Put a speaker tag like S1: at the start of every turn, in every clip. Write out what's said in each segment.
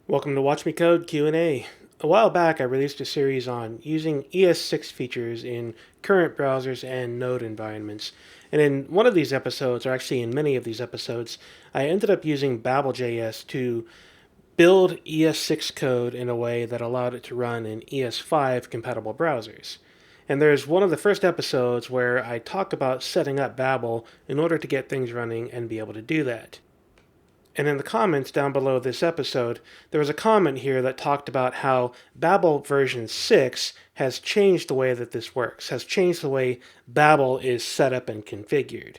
S1: Welcome to WatchMeCode Q&A. A while back, I released a series on using ES6 features in current browsers and node environments. And in one of these episodes, or actually in many of these episodes, I ended up using Babel.js to build ES6 code in a way that allowed it to run in ES5 compatible browsers. And there's one of the first episodes where I talk about setting up Babel in order to get things running and be able to do that. And in the comments down below this episode, there was a comment here that talked about how Babel version 6 has changed the way that this works, has changed the way Babel is set up and configured.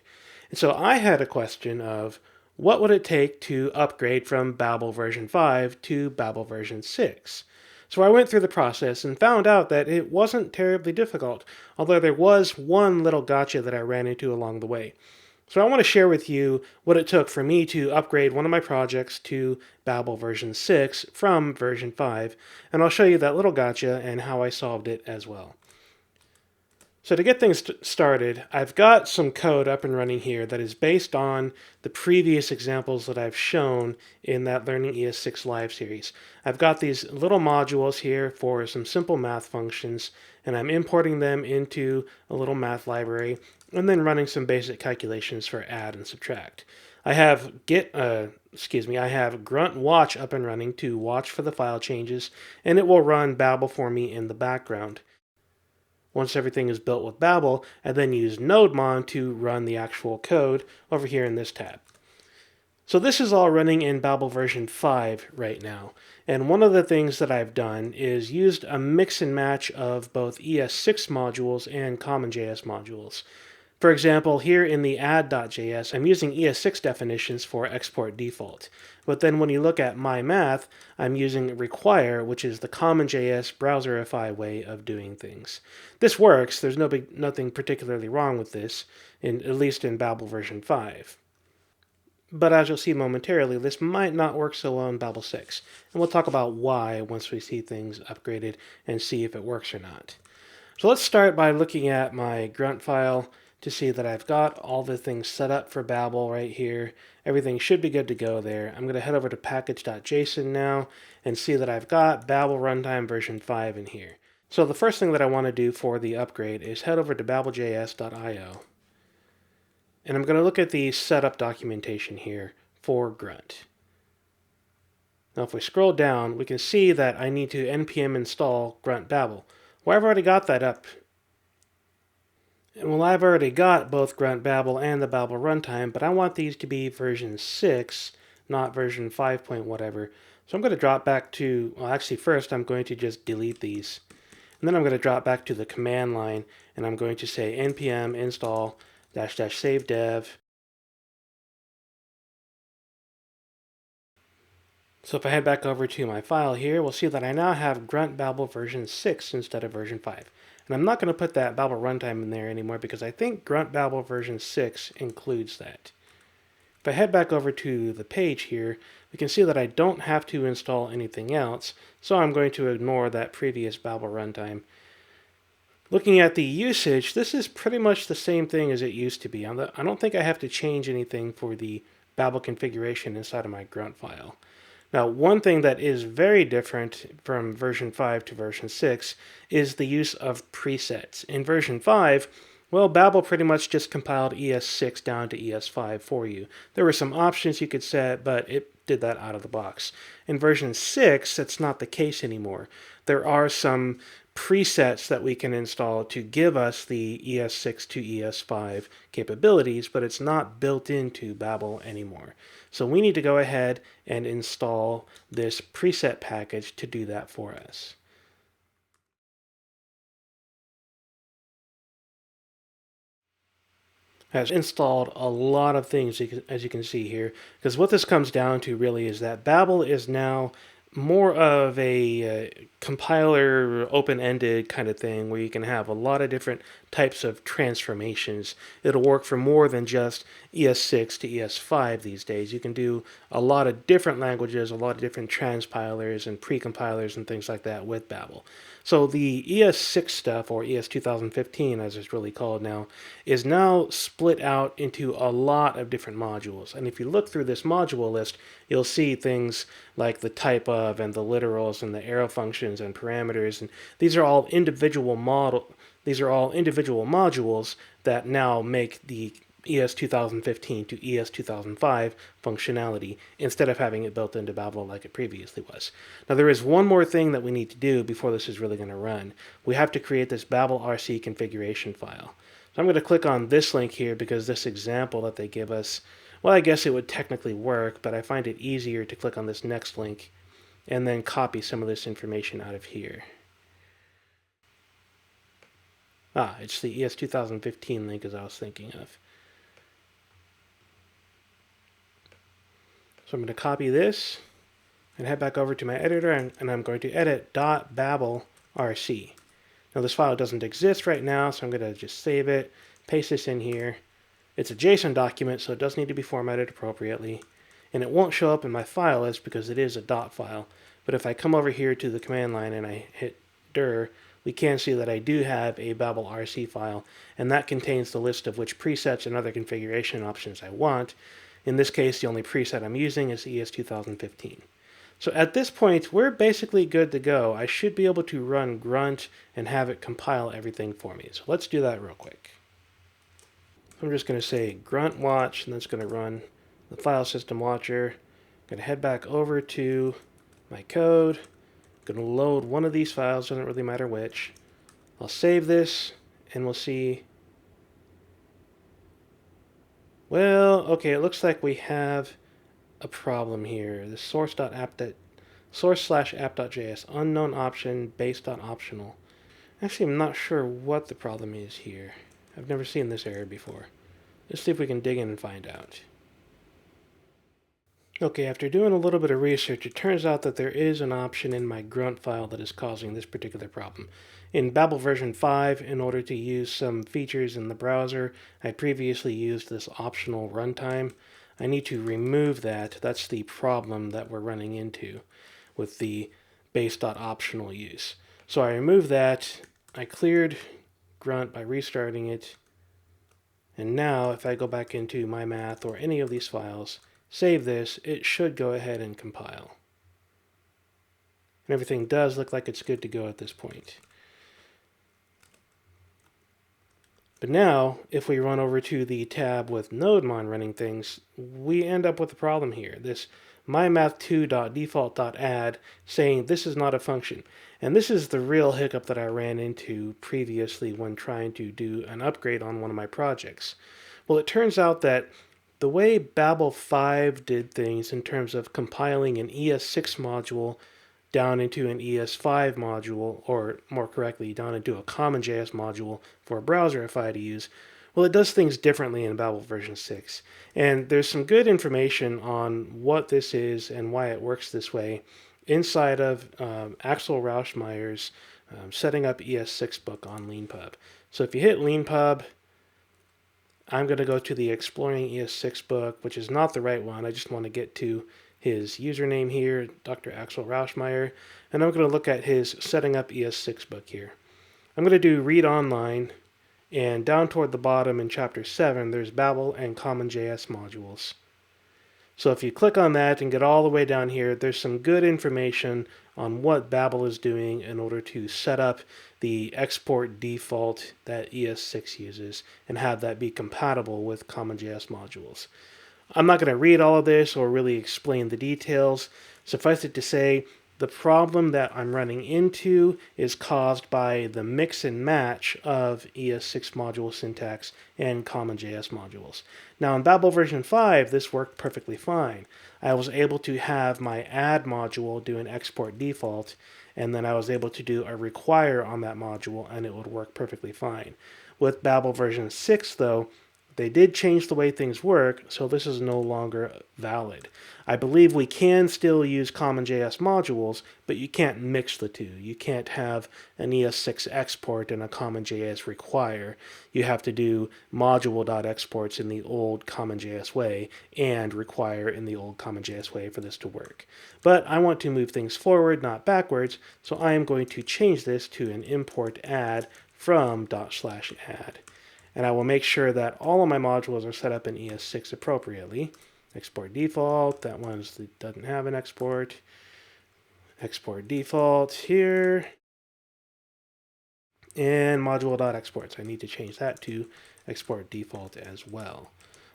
S1: And so I had a question of what would it take to upgrade from Babel version 5 to Babel version 6? So I went through the process and found out that it wasn't terribly difficult, although there was one little gotcha that I ran into along the way. So I want to share with you what it took for me to upgrade one of my projects to Babel version 6 from version 5, and I'll show you that little gotcha and how I solved it as well. So to get things started, I've got some code up and running here that is based on the previous examples that I've shown in that Learning ES6 Live series. I've got these little modules here for some simple math functions, and I'm importing them into a little math library, and then running some basic calculations for add and subtract. I have I have grunt watch up and running to watch for the file changes, and it will run Babel for me in the background. Once everything is built with Babel, I then use nodemon to run the actual code over here in this tab. So this is all running in Babel version 5 right now. And one of the things that I've done is used a mix and match of both ES6 modules and CommonJS modules. For example, here in the add.js, I'm using ES6 definitions for export default. But then when you look at my math, I'm using require, which is the CommonJS browserify way of doing things. This works. There's nothing particularly wrong with this, at least in Babel version 5. But as you'll see momentarily, this might not work so well in Babel 6. And we'll talk about why once we see things upgraded and see if it works or not. So let's start by looking at my grunt file to see that I've got all the things set up for Babel right here. Everything should be good to go there. I'm going to head over to package.json now and see that I've got Babel runtime version 5 in here. So the first thing that I want to do for the upgrade is head over to Babel.js.io. And I'm going to look at the setup documentation here for grunt. Now if we scroll down, we can see that I need to npm install grunt Babel. Well, I've already got that up. And well, I've already got both grunt Babel and the Babel runtime, but I want these to be version 6, not version 5 point whatever. So I'm going to drop back to, well actually first I'm going to just delete these. And then I'm going to drop back to the command line and I'm going to say npm install --save dev. So if I head back over to my file here, we'll see that I now have grunt Babel version 6 instead of version 5. And I'm not going to put that Babel runtime in there anymore because I think grunt Babel version 6 includes that. If I head back over to the page here, we can see that I don't have to install anything else, so I'm going to ignore that previous Babel runtime. Looking at the usage, this is pretty much the same thing as it used to be. I don't think I have to change anything for the Babel configuration inside of my grunt file. Now, one thing that is very different from version 5 to version 6 is the use of presets. In version 5, well, Babel pretty much just compiled ES6 down to ES5 for you. There were some options you could set, but it did that out of the box. In version 6, that's not the case anymore. There are some presets that we can install to give us the ES6 to ES5 capabilities, but it's not built into Babel anymore. So we need to go ahead and install this preset package to do that for us. Has installed a lot of things, as you can see here, because what this comes down to really is that Babel is now more of a compiler open-ended kind of thing where you can have a lot of different types of transformations. It'll work for more than just ES6 to ES5 these days. You can do a lot of different languages, a lot of different transpilers and precompilers and things like that with Babel. So the ES6 stuff, or ES 2015 as it's really called now, is now split out into a lot of different modules. And if you look through this module list, you'll see things like the type of and the literals and the arrow functions and parameters. And these are all individual modules that now make the ES 2015 to ES 2005 functionality instead of having it built into Babel like it previously was. Now there is one more thing that we need to do before this is really going to run. We have to create this Babel RC configuration file. So I'm going to click on this link here because this example that they give us, well, I guess it would technically work, but I find it easier to click on this next link and then copy some of this information out of here. It's the ES 2015 link as I was thinking of. So I'm going to copy this and head back over to my editor, and I'm going to edit .babel.rc. Now this file doesn't exist right now, so I'm going to just save it, paste this in here. It's a JSON document, so it does need to be formatted appropriately. And it won't show up in my file list because it is a .dot file. But if I come over here to the command line and I hit dir, we can see that I do have a Babel RC file, and that contains the list of which presets and other configuration options I want. In this case, the only preset I'm using is ES 2015. So at this point, we're basically good to go. I should be able to run grunt and have it compile everything for me. So let's do that real quick. I'm just going to say grunt watch, and that's going to run the file system watcher. I'm going to head back over to my code. I'm going to load one of these files, doesn't really matter which. I'll save this, and we'll see. Well, okay, it looks like we have a problem here. The source/app.js unknown option base.optional. Actually, I'm not sure what the problem is here. I've never seen this error before. Let's see if we can dig in and find out. Okay, after doing a little bit of research, it turns out that there is an option in my grunt file that is causing this particular problem. In Babel version 5, in order to use some features in the browser, I previously used this optional runtime. I need to remove that. That's the problem that we're running into with the base.optional use. So I removed that. I cleared grunt by restarting it. And now if I go back into my math or any of these files, save this, it should go ahead and compile. And everything does look like it's good to go at this point. But now, if we run over to the tab with NodeMon running things, we end up with a problem here. This mymath2.default.add saying this is not a function. And this is the real hiccup that I ran into previously when trying to do an upgrade on one of my projects. Well, it turns out that the way Babel 5 did things in terms of compiling an ES6 module down into an ES5 module, or more correctly, down into a CommonJS module for a browser if I had to use, well, it does things differently in Babel version 6. And there's some good information on what this is and why it works this way inside of Axel Rauschmeyer's Setting Up ES6 book on LeanPub. So if you hit LeanPub, I'm going to go to the Exploring ES6 book, which is not the right one. I just want to get to his username here, Dr. Axel Rauschmeyer, and I'm going to look at his Setting Up ES6 book here. I'm going to do Read Online, and down toward the bottom in Chapter 7, there's Babel and CommonJS modules. So if you click on that and get all the way down here, there's some good information on what Babel is doing in order to set up the export default that ES6 uses and have that be compatible with CommonJS modules. I'm not going to read all of this or really explain the details. Suffice it to say, the problem that I'm running into is caused by the mix and match of ES6 module syntax and CommonJS modules. Now in Babel version 5, this worked perfectly fine. I was able to have my add module do an export default, and then I was able to do a require on that module, and it would work perfectly fine. With Babel version 6, though, they did change the way things work, so this is no longer valid. I believe we can still use CommonJS modules, but you can't mix the two. You can't have an ES6 export and a CommonJS require. You have to do module.exports in the old CommonJS way and require in the old CommonJS way for this to work. But I want to move things forward, not backwards, so I am going to change this to an import add from /add. And I will make sure that all of my modules are set up in ES6 appropriately. Export default, that one doesn't have an export. Export default here. And module.exports, I need to change that to export default as well.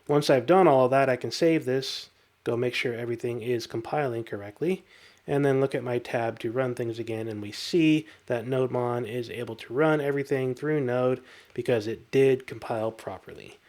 S1: Once I've done all of that, I can save this, go make sure everything is compiling correctly, and then look at my tab to run things again, and we see that NodeMon is able to run everything through Node because it did compile properly.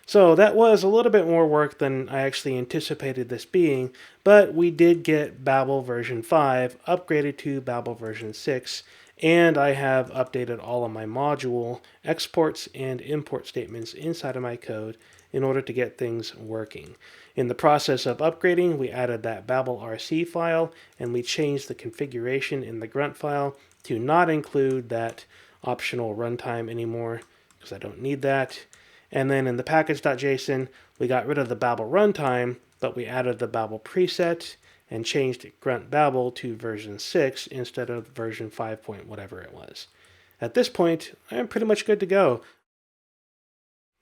S1: So that was a little bit more work than I actually anticipated this being, but we did get Babel version 5 upgraded to Babel version 6, and I have updated all of my module exports and import statements inside of my code in order to get things working. In the process of upgrading, we added that Babel RC file, and we changed the configuration in the grunt file to not include that optional runtime anymore, because I don't need that. And then in the package.json, we got rid of the Babel runtime, but we added the Babel preset and changed grunt Babel to version 6 instead of version 5 point whatever it was. At this point, I'm pretty much good to go.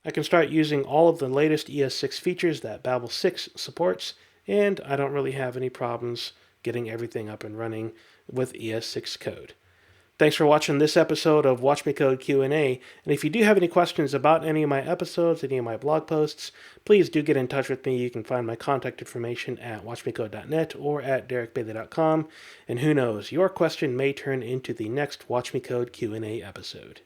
S1: I can start using all of the latest ES6 features that Babel 6 supports, and I don't really have any problems getting everything up and running with ES6 code. Thanks for watching this episode of WatchMeCode Q&A, and if you do have any questions about any of my episodes, any of my blog posts, please do get in touch with me. You can find my contact information at watchmecode.net or at derekbailey.com, and who knows, your question may turn into the next WatchMeCode Q&A episode.